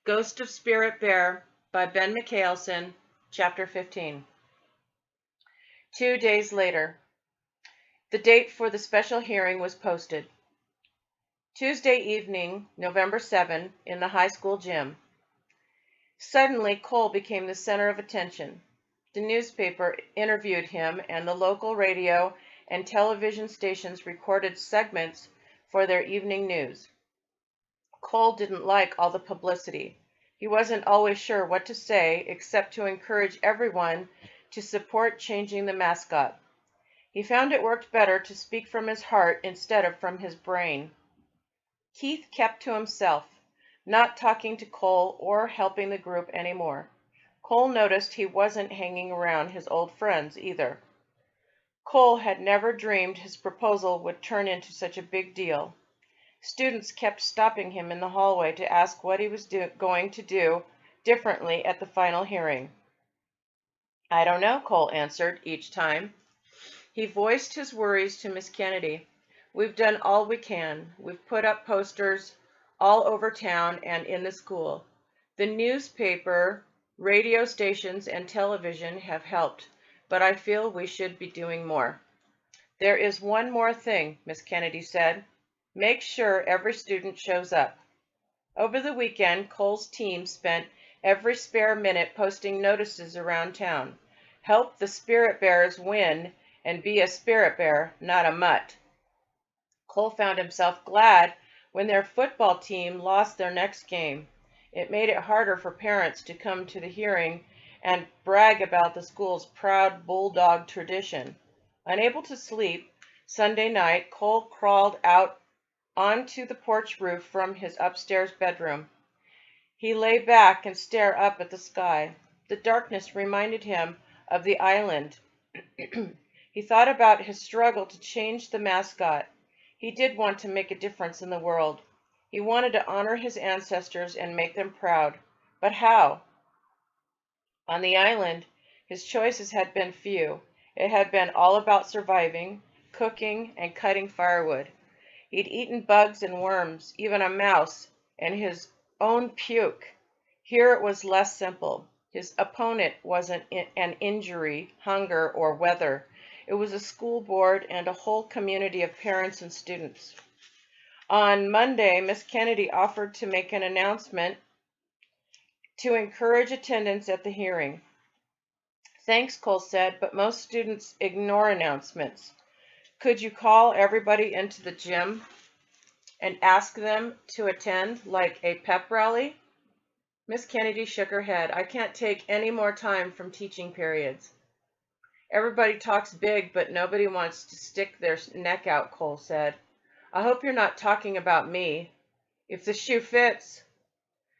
Ghost of Spirit Bear by Ben Mikaelsen, Chapter 15. 2 days later. The date for the special hearing was posted. Tuesday evening, November 7, in the high school gym. Suddenly, Cole became the center of attention. The newspaper interviewed him, and the local radio and television stations recorded segments for their evening news. Cole didn't like all the publicity. He wasn't always sure what to say except to encourage everyone to support changing the mascot. He found it worked better to speak from his heart instead of from his brain. Keith kept to himself, not talking to Cole or helping the group anymore. Cole noticed he wasn't hanging around his old friends either. Cole had never dreamed his proposal would turn into such a big deal. Students kept stopping him in the hallway to ask what he was going to do differently at the final hearing. "I don't know," Cole answered each time. He voiced his worries to Miss Kennedy. "We've done all we can. We've put up posters all over town and in the school. The newspaper, radio stations, and television have helped, but I feel we should be doing more." "There is one more thing," Miss Kennedy said. "Make sure every student shows up." Over the weekend, Cole's team spent every spare minute posting notices around town. "Help the Spirit Bears win and be a Spirit Bear, not a mutt." Cole found himself glad when their football team lost their next game. It made it harder for parents to come to the hearing and brag about the school's proud bulldog tradition. Unable to sleep, Sunday night, Cole crawled out onto the porch roof from his upstairs bedroom. He lay back and stared up at the sky. The darkness reminded him of the island. He thought about his struggle to change the mascot. He did want to make a difference in the world. He wanted to honor his ancestors and make them proud. But how? On the island, his choices had been few. It had been all about surviving, cooking, and cutting firewood. He'd eaten bugs and worms, even a mouse, and his own puke. Here it was less simple. His opponent wasn't an injury, hunger, or weather. It was a school board and a whole community of parents and students. On Monday, Miss Kennedy offered to make an announcement to encourage attendance at the hearing. "Thanks," Cole said, "but most students ignore announcements. Could you call everybody into the gym and ask them to attend, like a pep rally?" Miss Kennedy shook her head. "I can't take any more time from teaching periods." "Everybody talks big, but nobody wants to stick their neck out," Cole said. "I hope you're not talking about me. If the shoe fits."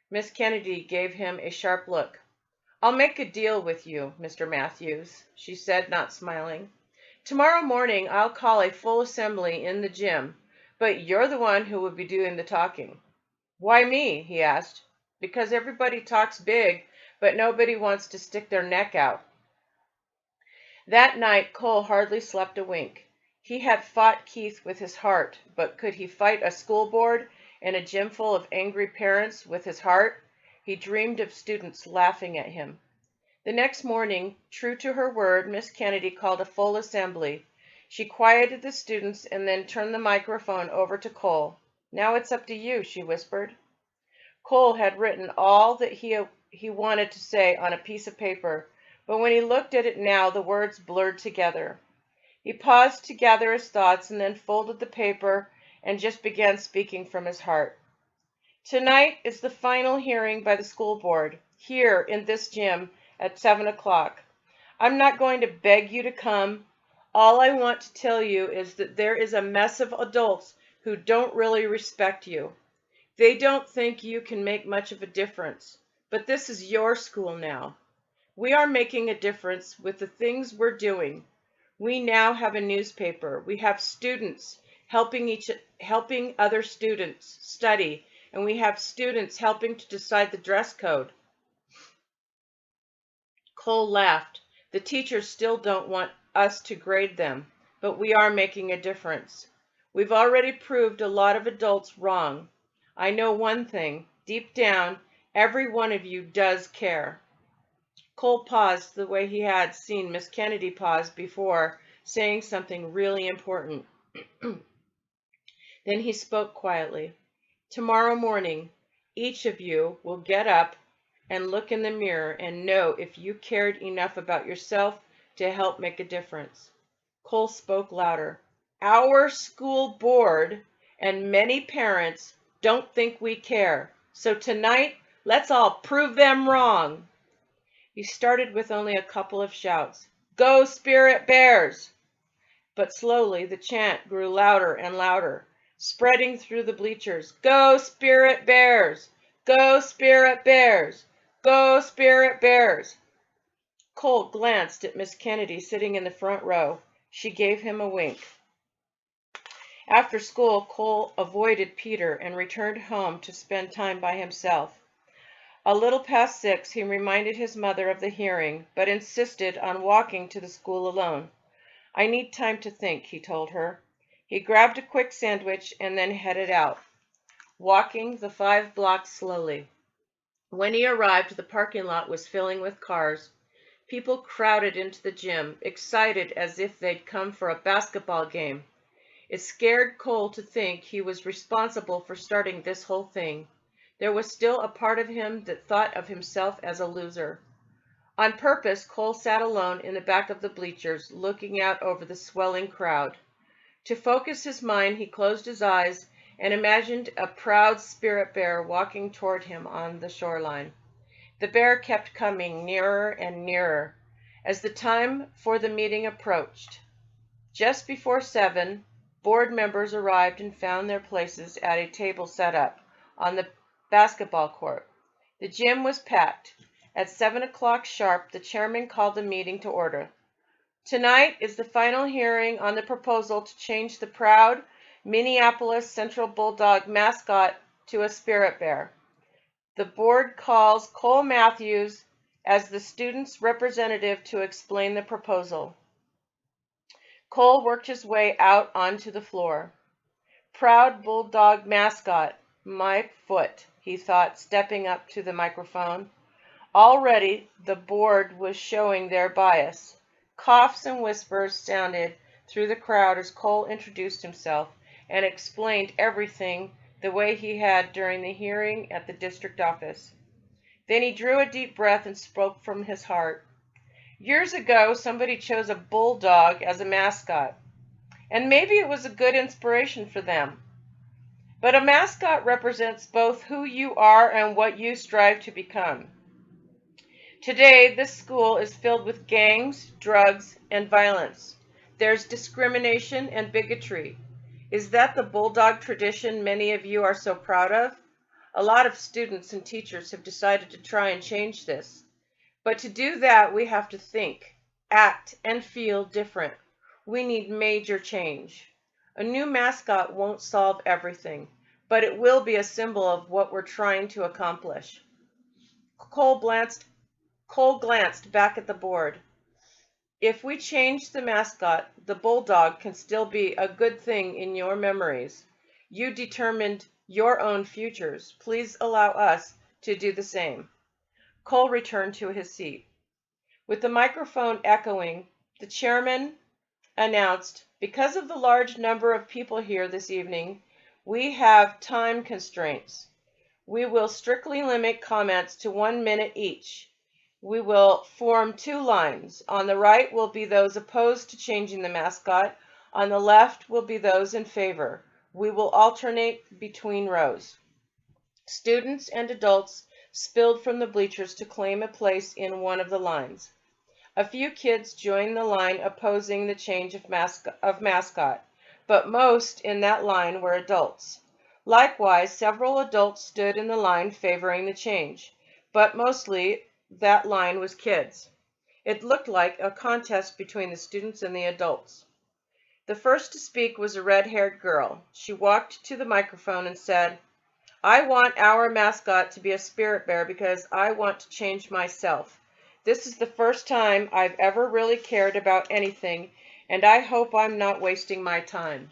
Miss Kennedy gave him a sharp look. "I'll make a deal with you, Mr. Matthews," she said, not smiling. "Tomorrow morning I'll call a full assembly in the gym, but you're the one who will be doing the talking." "Why me?" he asked. "Because everybody talks big, but nobody wants to stick their neck out." That night, Cole hardly slept a wink. He had fought Keith with his heart, but could he fight a school board and a gym full of angry parents with his heart? He dreamed of students laughing at him. The next morning, true to her word, Miss Kennedy called a full assembly. She quieted the students and then turned the microphone over to Cole. "Now it's up to you," she whispered. Cole had written all that he wanted to say on a piece of paper, but when he looked at it now, the words blurred together. He paused to gather his thoughts and then folded the paper and just began speaking from his heart. "Tonight is the final hearing by the school board, here in this gym at 7 o'clock. I'm not going to beg you to come. All I want to tell you is that there is a mess of adults who don't really respect you. They don't think you can make much of a difference. But this is your school now. We are making a difference with the things we're doing. We now have a newspaper. We have students helping other students study, and we have students helping to decide the dress code." Cole laughed. "The teachers still don't want us to grade them, but we are making a difference. We've already proved a lot of adults wrong. I know one thing. Deep down, Every one of you does care." Cole paused the way he had seen Miss Kennedy pause before saying something really important. Then he spoke quietly. "Tomorrow morning, each of you will get up and look in the mirror and know if you cared enough about yourself to help make a difference." Cole spoke louder. "Our school board and many parents don't think we care. So tonight, let's all prove them wrong." He started with only a couple of shouts. "Go Spirit Bears!" But slowly the chant grew louder and louder, spreading through the bleachers. "Go Spirit Bears! Go Spirit Bears! Go Spirit Bears!" Cole glanced at Miss Kennedy sitting in the front row. She gave him a wink. After school, Cole avoided Peter and returned home to spend time by himself. A little past 6, he reminded his mother of the hearing, but insisted on walking to the school alone. "I need time to think," he told her. He grabbed a quick sandwich and then headed out, walking the 5 blocks slowly. When he arrived, the parking lot was filling with cars. People crowded into the gym, excited as if they'd come for a basketball game. It scared Cole to think he was responsible for starting this whole thing. There was still a part of him that thought of himself as a loser. On purpose, Cole sat alone in the back of the bleachers, looking out over the swelling crowd. To focus his mind, he closed his eyes and imagined a proud spirit bear walking toward him on the shoreline. The bear kept coming nearer and nearer as the time for the meeting approached. Just before 7, board members arrived and found their places at a table set up on the basketball court. The gym was packed. At 7 o'clock sharp, the chairman called the meeting to order. "Tonight is the final hearing on the proposal to change the proud Minneapolis Central Bulldog mascot to a spirit bear. The board calls Cole Matthews as the student's representative to explain the proposal." Cole worked his way out onto the floor. "Proud Bulldog mascot, my foot," he thought, stepping up to the microphone. Already the board was showing their bias. Coughs and whispers sounded through the crowd as Cole introduced himself and explained everything the way he had during the hearing at the district office. Then he drew a deep breath and spoke from his heart. "Years ago, somebody chose a bulldog as a mascot, and maybe it was a good inspiration for them. But a mascot represents both who you are and what you strive to become. Today, this school is filled with gangs, drugs, and violence. There's discrimination and bigotry. Is that the bulldog tradition many of you are so proud of? A lot of students and teachers have decided to try and change this. But to do that, we have to think, act, and feel different. We need major change. A new mascot won't solve everything, but it will be a symbol of what we're trying to accomplish." Cole glanced back at the board. "If we change the mascot, the bulldog can still be a good thing in your memories. You determined your own futures. Please allow us to do the same." Cole returned to his seat. With the microphone echoing, the chairman announced, "Because of the large number of people here this evening, we have time constraints. We will strictly limit comments to 1 minute each. We will form 2 lines. On the right will be those opposed to changing the mascot. On the left will be those in favor. We will alternate between rows." Students and adults spilled from the bleachers to claim a place in one of the lines. A few kids joined the line opposing the change of mascot, but most in that line were adults. Likewise, several adults stood in the line favoring the change, but mostly that line was kids. It looked like a contest between the students and the adults. The first to speak was a red-haired girl. She walked to the microphone and said, "I want our mascot to be a spirit bear because I want to change myself. This is the first time I've ever really cared about anything, and I hope I'm not wasting my time."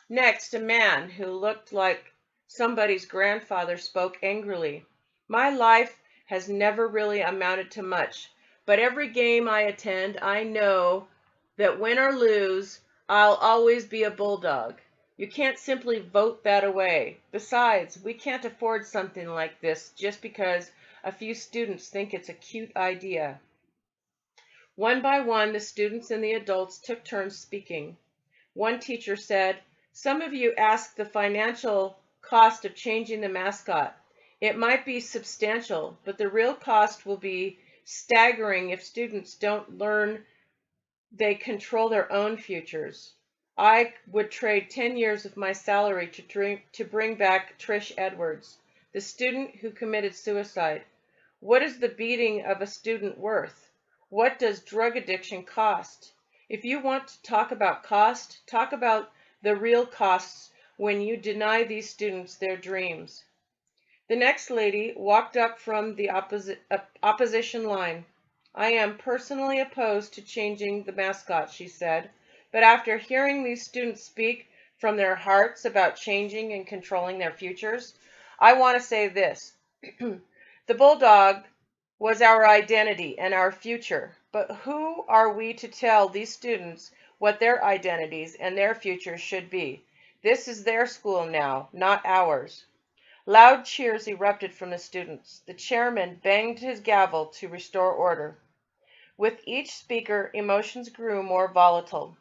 Next, a man who looked like somebody's grandfather spoke angrily. My life has never really amounted to much, but every game I attend, I know that win or lose, I'll always be a bulldog. You can't simply vote that away. Besides, we can't afford something like this just because a few students think it's a cute idea. One by one, the students and the adults took turns speaking. One teacher said, "Some of you asked the financial cost of changing the mascot. It might be substantial, but the real cost will be staggering if students don't learn they control their own futures. I would trade 10 years of my salary to bring back Trish Edwards, the student who committed suicide. What is the beating of a student worth? What does drug addiction cost? If you want to talk about cost, talk about the real costs when you deny these students their dreams." The next lady walked up from the opposition line. "I am personally opposed to changing the mascot," she said, "but after hearing these students speak from their hearts about changing and controlling their futures, I want to say this. The bulldog was our identity and our future, but who are we to tell these students what their identities and their futures should be? This is their school now, not ours." Loud cheers erupted from the students. The chairman banged his gavel to restore order. With each speaker, emotions grew more volatile.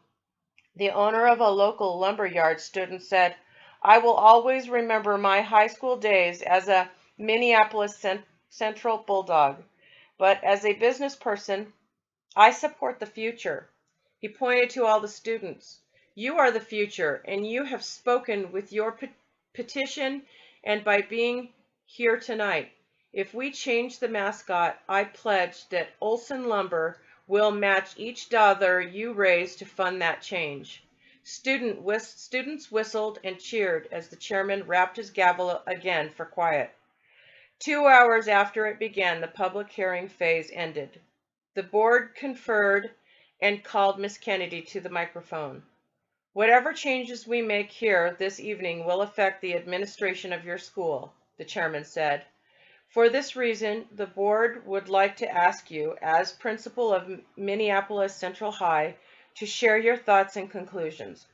The owner of a local lumber yard stood and said, "I will always remember my high school days as a Minneapolis Central Bulldog, but as a business person, I support the future." He pointed to all the students. "You are the future, and you have spoken with your petition and by being here tonight. If we change the mascot, I pledge that Olson Lumber will match each dollar you raise to fund that change." Students whistled and cheered as the chairman rapped his gavel again for quiet. 2 hours after it began, the public hearing phase ended. The board conferred and called Miss Kennedy to the microphone. "Whatever changes we make here this evening will affect the administration of your school," the chairman said. "For this reason, the board would like to ask you, as principal of Minneapolis Central High, to share your thoughts and conclusions."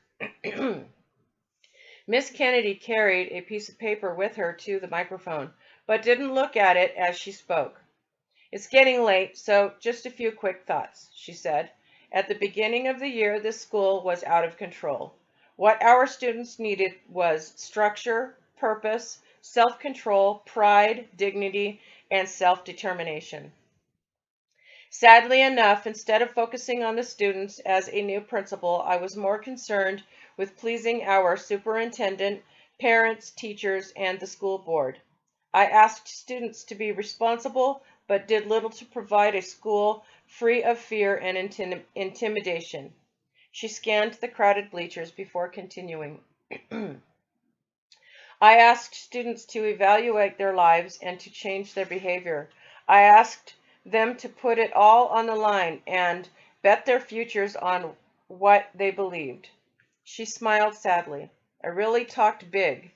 Miss Kennedy carried a piece of paper with her to the microphone, but didn't look at it as she spoke. "It's getting late, so just a few quick thoughts," she said. "At the beginning of the year, this school was out of control. What our students needed was structure, purpose, self-control, pride, dignity, and self-determination. Sadly enough, instead of focusing on the students as a new principal, I was more concerned with pleasing our superintendent, parents, teachers, and the school board. I asked students to be responsible, but did little to provide a school free of fear and intimidation." She scanned the crowded bleachers before continuing. "I asked students to evaluate their lives and to change their behavior. I asked them to put it all on the line and bet their futures on what they believed." She smiled sadly. "I really talked big,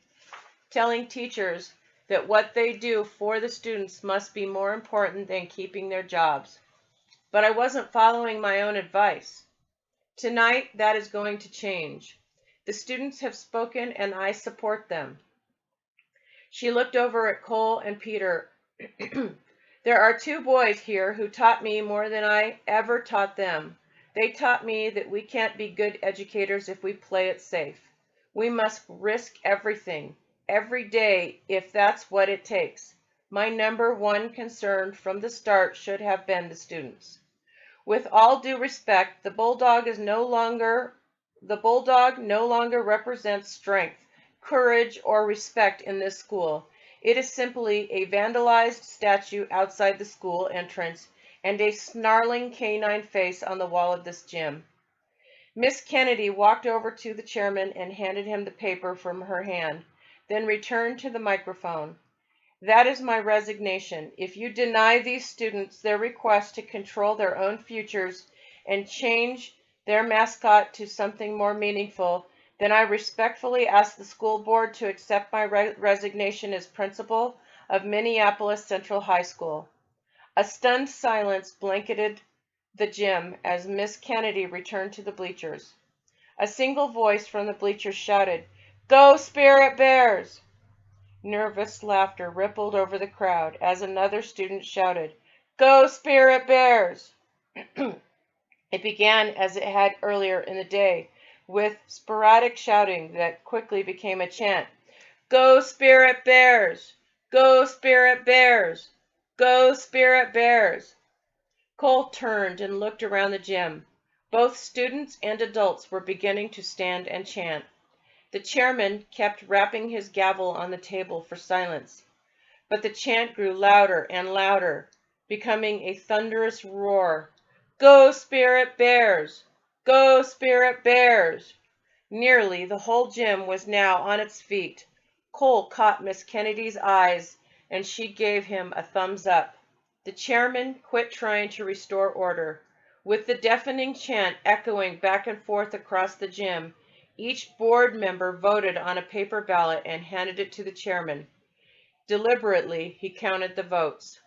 telling teachers that what they do for the students must be more important than keeping their jobs. But I wasn't following my own advice. Tonight, that is going to change. The students have spoken and I support them." She looked over at Cole and Peter. "There are two boys here who taught me more than I ever taught them. They taught me that we can't be good educators if we play it safe. We must risk everything, every day, if that's what it takes. My number one concern from the start should have been the students. With all due respect, the bulldog no longer represents strength, courage, or respect in this school. It is simply a vandalized statue outside the school entrance and a snarling canine face on the wall of this gym." Miss Kennedy walked over to the chairman and handed him the paper from her hand, then returned to the microphone. "That is my resignation. If you deny these students their request to control their own futures and change their mascot to something more meaningful, then I respectfully ask the school board to accept my resignation as principal. of Minneapolis Central High School. A stunned silence blanketed the gym as Miss Kennedy returned to the bleachers. A single voice from the bleachers shouted, "Go Spirit Bears!" Nervous laughter rippled over the crowd as another student shouted, "Go Spirit Bears!" It began as it had earlier in the day, with sporadic shouting that quickly became a chant. "Go Spirit Bears! Go Spirit Bears! Go Spirit Bears!" Cole turned and looked around the gym. Both students and adults were beginning to stand and chant. The chairman kept rapping his gavel on the table for silence, but the chant grew louder and louder, becoming a thunderous roar. "Go Spirit Bears! Go Spirit Bears!" Nearly the whole gym was now on its feet. Cole caught Miss Kennedy's eyes, and she gave him a thumbs up. The chairman quit trying to restore order. With the deafening chant echoing back and forth across the gym, each board member voted on a paper ballot and handed it to the chairman. Deliberately, he counted the votes.